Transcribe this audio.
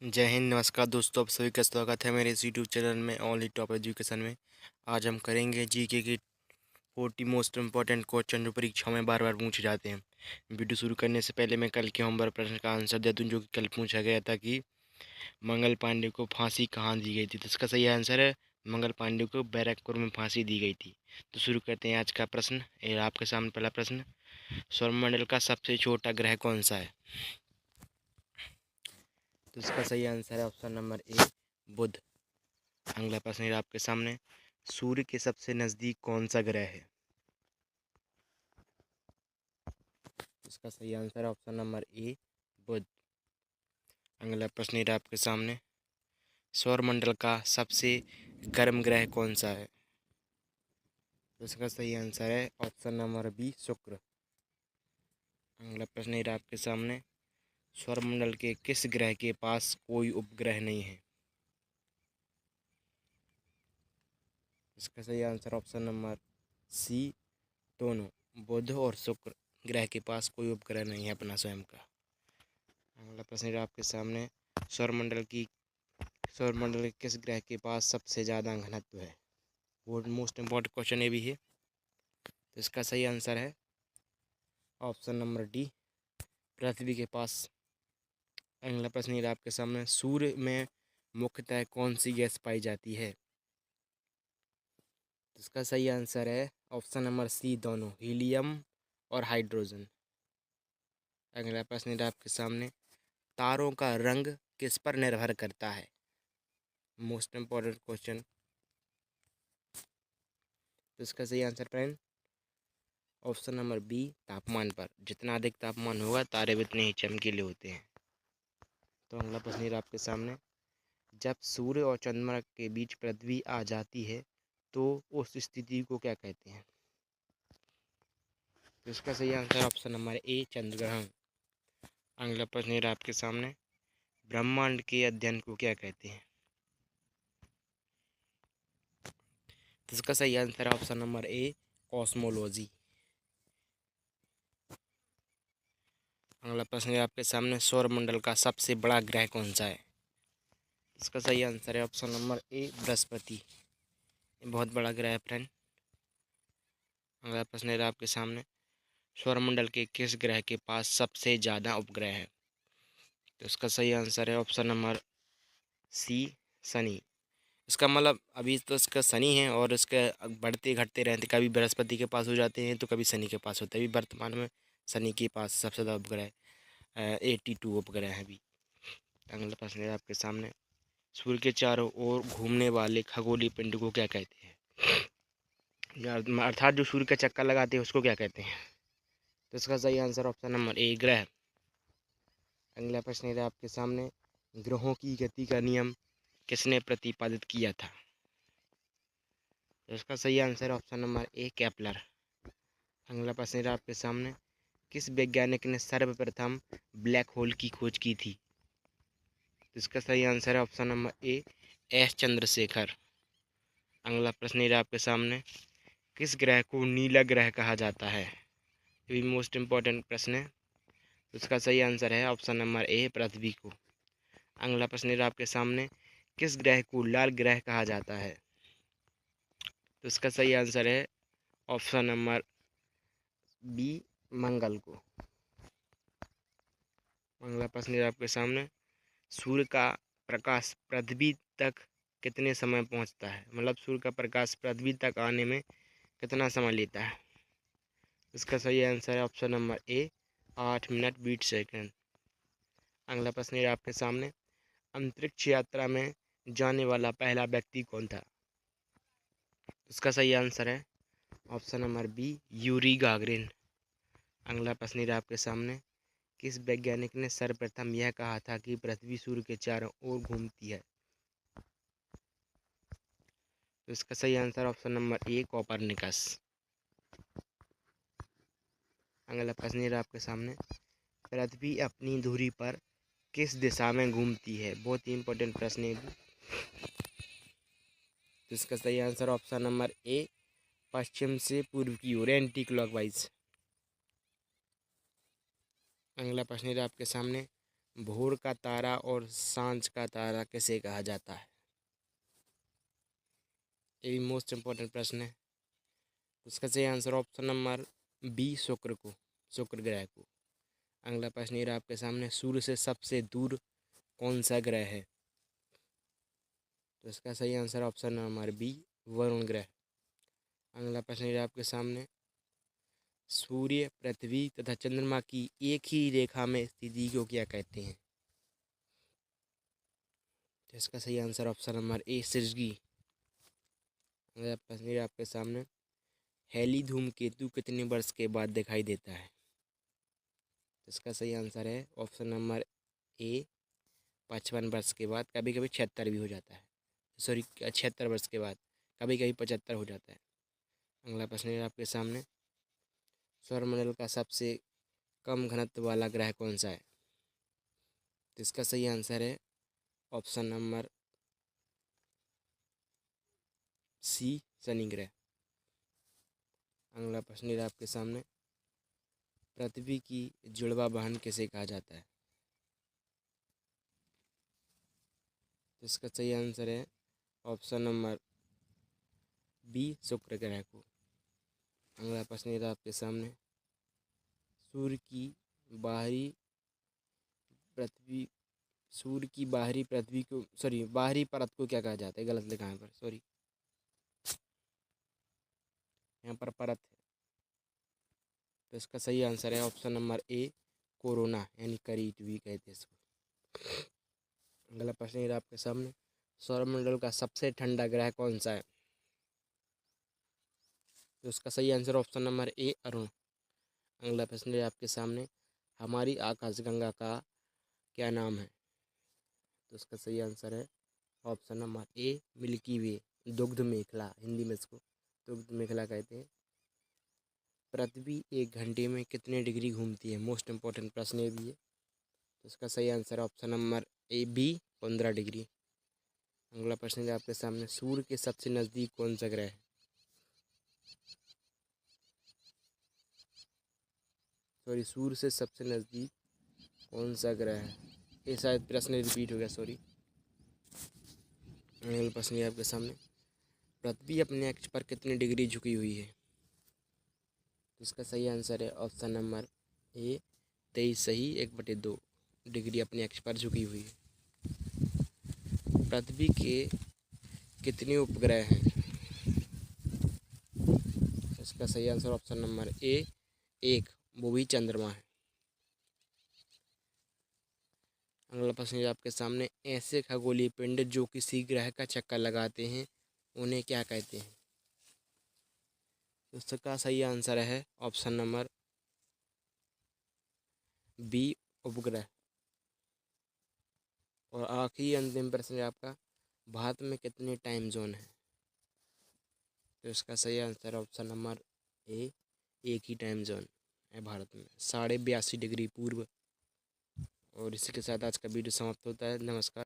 जय हिंद, नमस्कार दोस्तों। आप सभी का स्वागत है मेरे इस यूट्यूब चैनल में ओनली टॉप एजुकेशन में। आज हम करेंगे जीके की 40 मोस्ट इम्पॉर्टेंट क्वेश्चन जो परीक्षाओं में बार बार पूछे जाते हैं। वीडियो शुरू करने से पहले मैं कल के होमवर्क प्रश्न का आंसर दे दूं, जो कि कल पूछा गया था कि मंगल पांडे को फांसी कहाँ दी गई थी। तो इसका सही आंसर है मंगल पांडे को बैरकपुर में फांसी दी गई थी। तो शुरू करते हैं आज का प्रश्न। ये आपके सामने पहला प्रश्न, सौरमंडल का सबसे छोटा ग्रह कौन सा है। तो इसका सही आंसर है ऑप्शन नंबर ए, बुध। अगला प्रश्न है आपके सामने, सूर्य के सबसे नज़दीक कौन सा ग्रह है। इसका सही आंसर है ऑप्शन नंबर ए, बुध। अगला प्रश्न है आपके सामने, सौरमंडल का सबसे गर्म ग्रह कौन सा है। तो इसका सही आंसर है ऑप्शन नंबर बी, शुक्र। अगला प्रश्न है आपके सामने, सौरमंडल के किस ग्रह के पास कोई उपग्रह नहीं है। इसका सही आंसर ऑप्शन नंबर सी, दोनों, बुध और शुक्र ग्रह के पास कोई उपग्रह नहीं है अपना स्वयं का। अगला प्रश्न है आपके सामने, सौरमंडल की सौरमंडल के किस ग्रह के पास सबसे ज़्यादा घनत्व है। वो मोस्ट इम्पॉर्टेंट क्वेश्चन ये भी है। तो इसका सही आंसर है ऑप्शन नंबर डी, पृथ्वी के पास। अगला प्रश्न ये आपके सामने, सूर्य में मुख्यतः कौन सी गैस पाई जाती है। तो इसका सही आंसर है ऑप्शन नंबर सी, दोनों, हीलियम और हाइड्रोजन। अगला प्रश्न ये आपके सामने, तारों का रंग किस पर निर्भर करता है। Most important question. तो इसका सही answer friend option number B, तापमान पर। जितना अधिक तापमान होगा तारे भी उतने ही चमकीले होते हैं। तो अगला प्रश्न है आपके सामने, जब सूर्य और चंद्रमा के बीच पृथ्वी आ जाती है तो उस स्थिति को क्या कहते हैं। तो इसका सही आंसर ऑप्शन नंबर ए, चंद्र ग्रहण। अगला प्रश्न है आपके सामने, ब्रह्मांड के अध्ययन को क्या कहते हैं। तो इसका सही आंसर ऑप्शन नंबर ए, कॉस्मोलॉजी। अगला प्रश्न है आपके सामने, सौरमंडल का सबसे बड़ा ग्रह कौन सा है। इसका सही आंसर है ऑप्शन नंबर ए, बृहस्पति। ये बहुत बड़ा ग्रह है फ्रेंड। अगला प्रश्न है आपके सामने, सौरमंडल के किस ग्रह के पास सबसे ज़्यादा उपग्रह है। तो इसका सही आंसर है ऑप्शन नंबर सी, शनि। इसका मतलब अभी तो इसका शनि है और इसके बढ़ते घटते रहते, कभी बृहस्पति के पास हो जाते हैं तो कभी शनि के पास होते हैं। अभी वर्तमान में शनि के पास सबसे ज़्यादा उपग्रह 82 उपग्रह हैं अभी। अगला प्रश्न है आपके सामने, सूर्य के चारों ओर घूमने वाले खगोलीय पिंड को क्या कहते हैं। अर्थात जो सूर्य का चक्कर लगाते हैं उसको क्या कहते हैं। तो इसका सही आंसर ऑप्शन नंबर ए, ग्रह। अगला प्रश्न है आपके सामने, ग्रहों की गति का नियम किसने प्रतिपादित किया था। तो इसका सही आंसर ऑप्शन नंबर ए, केपलर। अगला प्रश्न है आपके सामने, किस वैज्ञानिक ने सर्वप्रथम ब्लैक होल की खोज की थी। तो इसका सही आंसर है ऑप्शन नंबर ए, एस चंद्रशेखर। अगला प्रश्न है आपके सामने, किस ग्रह को नीला ग्रह कहा जाता है। ये भी मोस्ट इम्पॉर्टेंट प्रश्न है। तो इसका सही आंसर है ऑप्शन नंबर ए, पृथ्वी को। अगला प्रश्न है आपके सामने, किस ग्रह को लाल ग्रह कहा जाता है। तो इसका सही आंसर है ऑप्शन नंबर बी, मंगल को। अगला प्रश्न है आपके सामने, सूर्य का प्रकाश पृथ्वी तक कितने समय पहुंचता है। मतलब सूर्य का प्रकाश पृथ्वी तक आने में कितना समय लेता है। इसका सही आंसर है ऑप्शन नंबर ए, 8 मिनट 20 सेकंड। अगला प्रश्न है आपके सामने, अंतरिक्ष यात्रा में जाने वाला पहला व्यक्ति कौन था। इसका सही आंसर है option number B, Yuri Gagarin. अगला प्रश्न है आपके सामने, किस वैज्ञानिक ने सर्वप्रथम यह कहा था कि पृथ्वी सूर्य के चारों ओर घूमती है। तो इसका सही आंसर ऑप्शन नंबर ए, कोपरनिकस। अगला प्रश्न है आपके सामने, पृथ्वी अपनी धुरी पर किस दिशा में घूमती है। बहुत ही इंपॉर्टेंट प्रश्न है। तो इसका सही आंसर ऑप्शन नंबर ए, पश्चिम से पूर्व की ओर, एंटी क्लॉकवाइज। अगला प्रश्न है आपके सामने, भोर का तारा और सांझ का तारा किसे कहा जाता है? ये भी मोस्ट इम्पोर्टेंट प्रश्न है। तो इसका सही आंसर ऑप्शन नंबर बी, शुक्र को, शुक्र ग्रह को। अगला प्रश्न ये रहा आपके सामने, सूर्य से सबसे दूर कौन सा ग्रह है? तो इसका सही आंसर ऑप्शन नंबर बी, वरुण ग्रह। अगला प्रश्न ये रहा आपके सामने, सूर्य, पृथ्वी तथा चंद्रमा की एक ही रेखा में स्थिति को क्या कहते हैं? तो इसका सही आंसर ऑप्शन नंबर ए, सृजगी। अगला प्रश्न ये आपके सामने, हेली धूमकेतु कितने वर्ष के बाद दिखाई देता है? तो इसका सही आंसर है ऑप्शन नंबर ए, 55 वर्ष के बाद, कभी कभी 76 भी हो जाता है, सॉरी 76 वर्ष के बाद, कभी कभी 75 हो जाता है। अगला प्रश्न है आपके सामने, सौरमंडल का सबसे कम घनत्व वाला ग्रह कौन सा है? तो इसका सही आंसर है ऑप्शन नंबर सी, शनि ग्रह। अगला प्रश्न है आपके सामने, पृथ्वी की जुड़वा बहन किसे कहा जाता है? तो इसका सही आंसर है ऑप्शन नंबर बी, शुक्र ग्रह को। अगला प्रश्न है आपके सामने, सूर्य की बाहरी पृथ्वी सूर्य की बाहरी पृथ्वी को, सॉरी बाहरी परत को क्या कहा जाता है? गलत लिखा है पर, सॉरी, यहाँ पर परत है। तो इसका सही आंसर है ऑप्शन नंबर ए, कोरोना यानी करीट भी कहते हैं इसको। अगला प्रश्न ये आपके सामने, सौरमंडल का सबसे ठंडा ग्रह कौन सा है? तो इसका सही आंसर ऑप्शन नंबर ए, अरुण। अगला प्रश्न है आपके सामने, हमारी आकाशगंगा का क्या नाम है? तो इसका सही आंसर है ऑप्शन नंबर ए, मिल्की वे, दुग्ध मेखला, हिंदी में इसको दुग्ध मेखला कहते हैं। पृथ्वी एक घंटे में कितने डिग्री घूमती है? मोस्ट इम्पोर्टेंट प्रश्न ये भी है। तो इसका सही answer option number A, B, 15 degree. अगला प्रश्न है आपके सामने, सूर्य के सबसे नज़दीक कौन सा ग्रह है? सॉरी, सूर्य से सबसे नज़दीक कौन सा ग्रह है? ये शायद प्रश्न रिपीट हो गया, सॉरी। अगला प्रश्न है आपके सामने, पृथ्वी अपने अक्ष पर कितनी डिग्री झुकी हुई है? तो इसका सही आंसर है ऑप्शन नंबर ए, 23 सही 1/2 डिग्री अपने अक्ष पर झुकी हुई है। पृथ्वी के कितने उपग्रह हैं? इसका सही आंसर ऑप्शन नंबर ए, 1, वो भी चंद्रमा है। अगला प्रश्न आपके सामने, ऐसे खगोलीय पिंड जो किसी ग्रह का चक्कर लगाते हैं उन्हें क्या कहते हैं? तो इसका सही आंसर है ऑप्शन नंबर बी, उपग्रह। और आखिरी अंतिम प्रश्न है आपका, भारत में कितने टाइम जोन है? तो इसका सही आंसर ऑप्शन नंबर ए, एक ही टाइम जोन है भारत में, 82.5 डिग्री पूर्व। और इसी के साथ आज का वीडियो समाप्त होता है। नमस्कार।